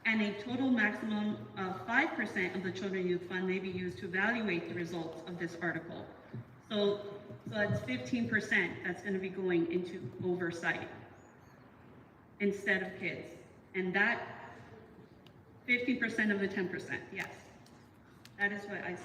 and a total maximum of 5% of the Children and Youth Fund may be used to evaluate the results of this article. So it's 15% that's going to be going into oversight instead of kids. And that 50% of the 10%, yes. That is what I saw.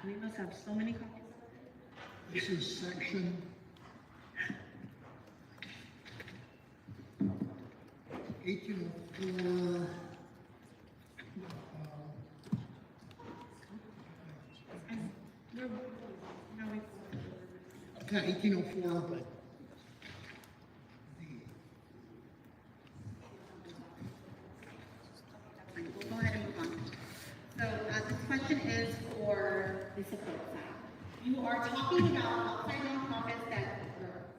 We must have so many copies. This is section 1804. Okay, 1804. We'll go ahead and move on. So this question is for the support side. You are talking about outside nonprofits that,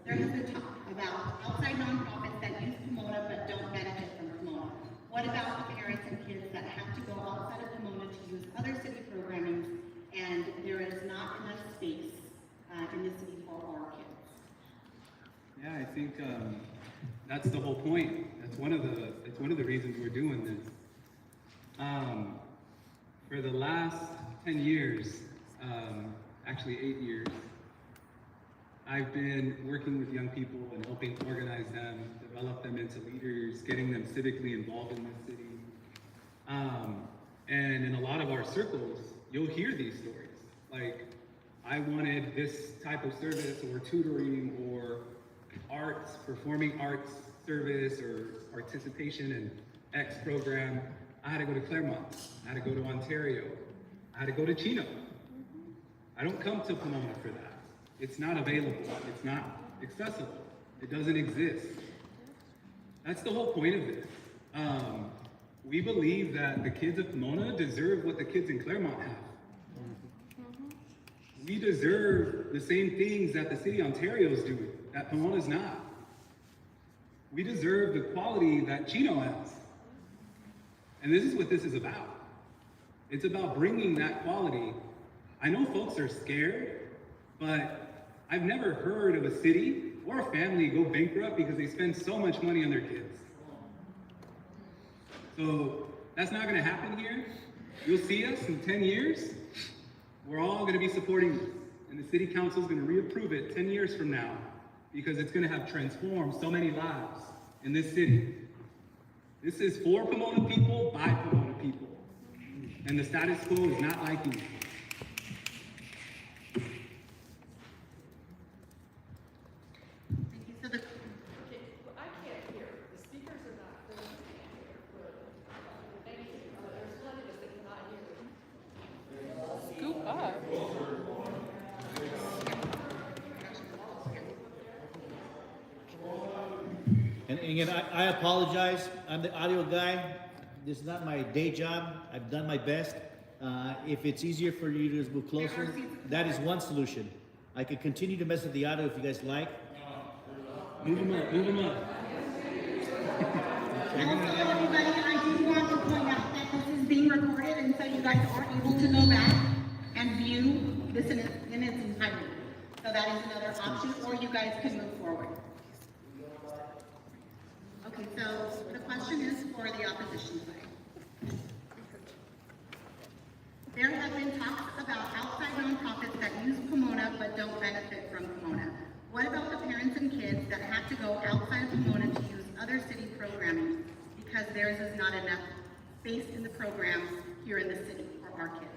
there has been talk about outside nonprofits that use Pomona but don't benefit from Pomona. What about the parents and kids that have to go outside of Pomona to use other city programming and there is not enough space in the city for our kids? Yeah, I think that's the whole point. That's one of the reasons we're doing this. For the last 10 years, actually 8 years, I've been working with young people and helping organize them, develop them into leaders, getting them civically involved in the city. And in a lot of our circles, you'll hear these stories. Like, I wanted this type of service or tutoring or arts, performing arts service or participation in X program. I had to go to Claremont. I had to go to Ontario. I had to go to Chino. I don't come to Pomona for that. It's not available. It's not accessible. It doesn't exist. That's the whole point of this. We believe that the kids of Pomona deserve what the kids in Claremont have. We deserve the same things that the city of Ontario is doing, that Pomona's not. We deserve the quality that Chino has. And this is what this is about. It's about bringing that quality. I know folks are scared, but I've never heard of a city or a family go bankrupt because they spend so much money on their kids. So that's not gonna happen here. You'll see us in 10 years. We're all gonna be supporting this. And the city council is gonna reapprove it 10 years from now because it's gonna have transformed so many lives in this city. This is for Pomona people, by Pomona people. And the status quo is not liking it. Thank you. So the I can't hear. The speakers are not clear. Thank you. There's plenty of us that cannot hear. Scoop up. And again, I apologize. I'm the audio guy. This is not my day job. I've done my best. If it's easier for you to move closer, that is one solution. I could continue to mess with the audio if you guys like. Move them up, move them up. Also, everybody, I do want to point out that this is being recorded, and so you guys are able to go back and view this in its entirety. So that is another option, or you guys can move forward. Okay, so the question is for the opposition side. There have been talks about outside nonprofits that use Pomona but don't benefit from Pomona. What about the parents and kids that have to go outside of Pomona to use other city programming because theirs is not enough space in the programs here in the city for our kids?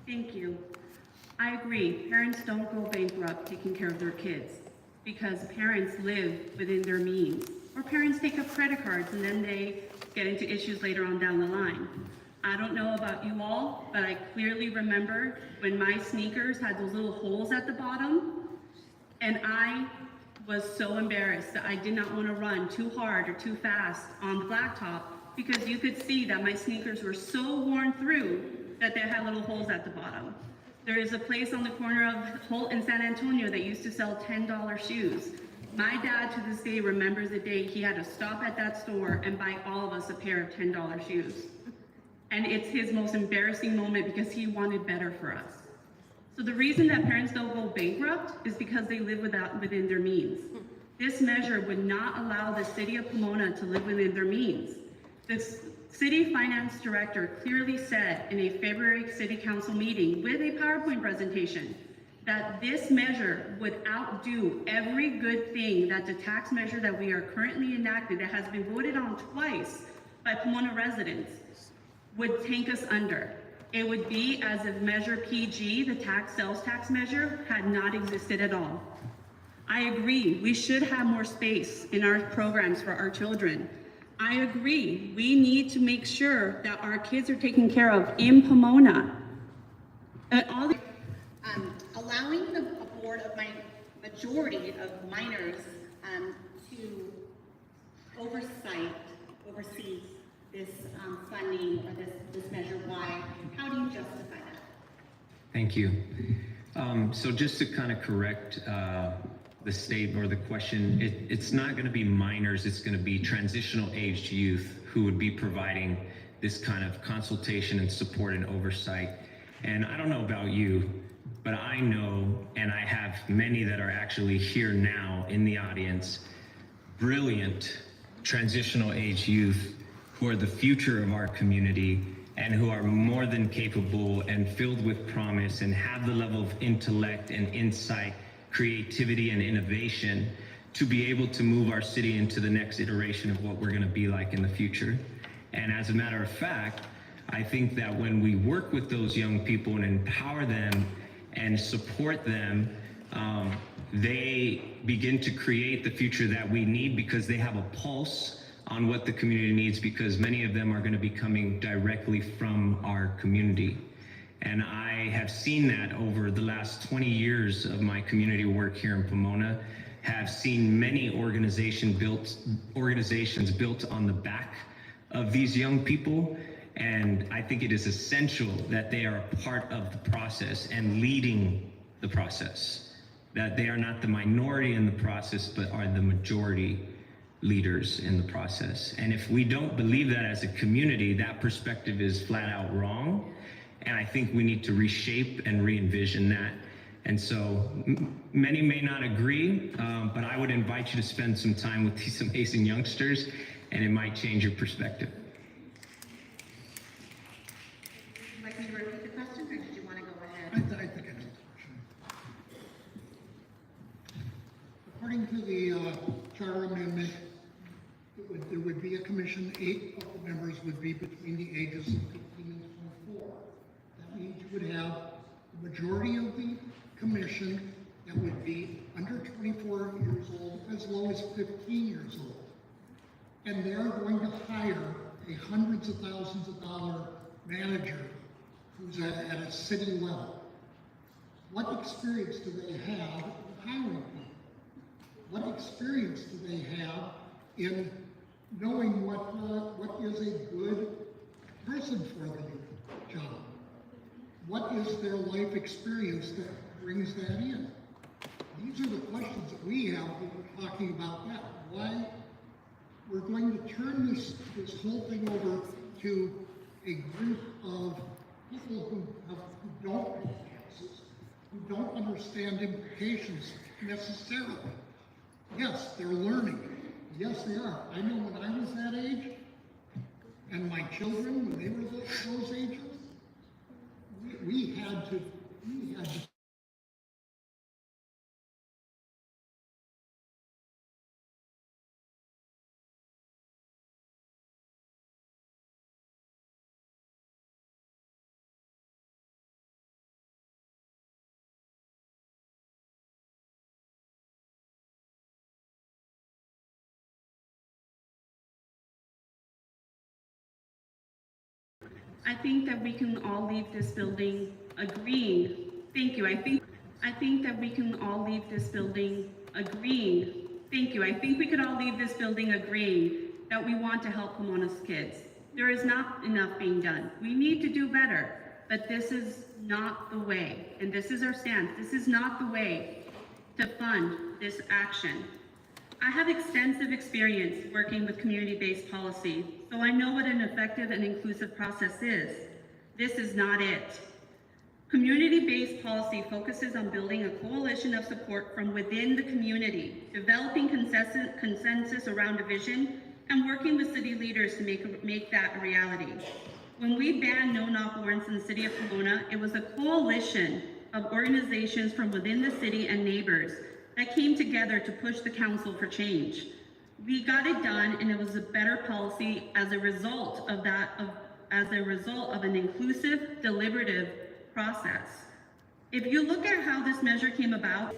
Thank you. I agree. Parents don't go bankrupt taking care of their kids because parents live within their means. Or parents take up credit cards and then they get into issues later on down the line. I don't know about you all, but I clearly remember when my sneakers had those little holes at the bottom, and I was so embarrassed that I did not want to run too hard or too fast on the blacktop because you could see that my sneakers were so worn through that they had little holes at the bottom. There is a place on the corner of Holt and San Antonio that used to sell $10 shoes. My dad to this day remembers the day he had to stop at that store and buy all of us a pair of $10 shoes. And it's his most embarrassing moment because he wanted better for us. So the reason that parents don't go bankrupt is because they live within their means. This measure would not allow the city of Pomona to live within their means. The city finance director clearly said in a February city council meeting with a PowerPoint presentation that this measure would outdo every good thing that the tax measure that we are currently enacted, that has been voted on twice by Pomona residents, would take us under. It would be as if Measure PG, the sales tax measure, had not existed at all. I agree, we should have more space in our programs for our children. I agree, we need to make sure that our kids are taken care of in Pomona. Allowing the board of majority of minors to oversee this funding or this measure. Why? How do you justify that? Thank you. So just to kind of correct the statement or the question, it's not going to be minors, it's going to be transitional aged youth who would be providing this kind of consultation and support and oversight. And I don't know about you, but I know, and I have many that are actually here now in the audience, brilliant transitional age youth who are the future of our community and who are more than capable and filled with promise and have the level of intellect and insight, creativity and innovation to be able to move our city into the next iteration of what we're going to be like in the future. And as a matter of fact, I think that when we work with those young people and empower them and support them, they begin to create the future that we need because they have a pulse on what the community needs, because many of them are going to be coming directly from our community. And I have seen that over the last 20 years of my community work here in Pomona, have seen many organizations built on the back of these young people. And I think it is essential that they are a part of the process and leading the process, that they are not the minority in the process, but are the majority leaders in the process. And if we don't believe that as a community, that perspective is flat out wrong. And I think we need to reshape and re-envision that. And so many may not agree, but I would invite you to spend some time with these amazing youngsters, and it might change your perspective. Would you like me to repeat the question, or did you want to go ahead? I think I know the question. According to the charter amendment, there would be a commission. 8 of the members would be between the ages of 15 and 24. That means you would have the majority of the commission that would be under 24 years old, as low as 15 years old. And they're going to hire a hundreds of thousands of dollar manager who's at a city level. What experience do they have in hiring people? What experience do they have in knowing what is a good person for the job? What is their life experience that brings that in? These are the questions that we have when we're talking about that. Why we're going to turn this whole thing over to a group of people who don't pay taxes, who don't understand implications necessarily. Yes, they're learning. Yes, they are. I know when I was that age, and my children, when they were those ages, we had to I think that we can all leave this building agreeing. Thank you. I think that we can all leave this building agreeing. Thank you. I think we could all leave this building agreeing that we want to help Pomona's kids. There is not enough being done. We need to do better, but this is not the way. And this is our stance. This is not the way to fund this action. I have extensive experience working with community-based policy, so I know what an effective and inclusive process is. This is not it. Community-based policy focuses on building a coalition of support from within the community, developing consensus around a vision, and working with city leaders to make that a reality. When we banned no-knock warrants in the city of Pomona, it was a coalition of organizations from within the city and neighbors that came together to push the council for change. We got it done, and it was a better policy as a result of an inclusive, deliberative process. If you look at how this measure came about,